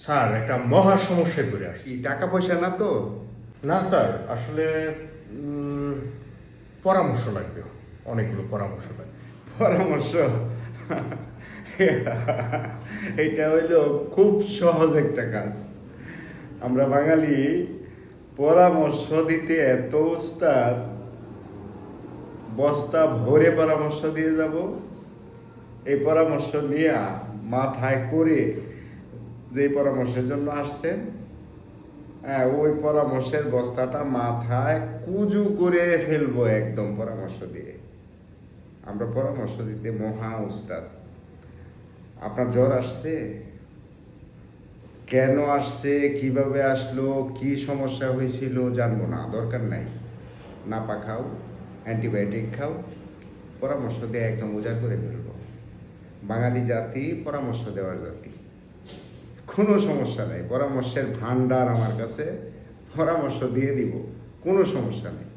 Sir একটা মহা সমস্যায় পড়ে আসছি। কি টাকা পয়সা না তো? না স্যার, আসলে পরামর্শ লাগবে, অনেকগুলো পরামর্শ লাগবে। পরামর্শ? এটা হইল খুব সহজ একটা কাজ। আমরা বাঙালি পরামর্শ দিতে এত উস্তাদ, বস্তা ভরে পরামর্শ দিয়ে যাব। এই পরামর্শ নিয়ে মাথায় করে যে পরামর্শের জন্য আসছেন, হ্যাঁ, ওই পরামর্শের বস্তাটা মাথায় কুজু করে ফেলবো একদম পরামর্শ দিয়ে। আমরা পরামর্শ দিতে মহা উস্তাদ। আপনার জ্বর আসছে, কেন আসছে, কিভাবে আসলো, কি সমস্যা হয়েছিল জানবো না, দরকার নাই। নাপা খাও, অ্যান্টিবায়োটিক খাও, পরামর্শ দিয়ে একদম উজাড় করে ফেলবো। বাঙালি জাতি পরামর্শ দেওয়ার জাতি, কোনো সমস্যা নেই। পরামর্শের ভান্ডার আমার কাছে, পরামর্শ দিয়ে দিব, কোনো সমস্যা নেই।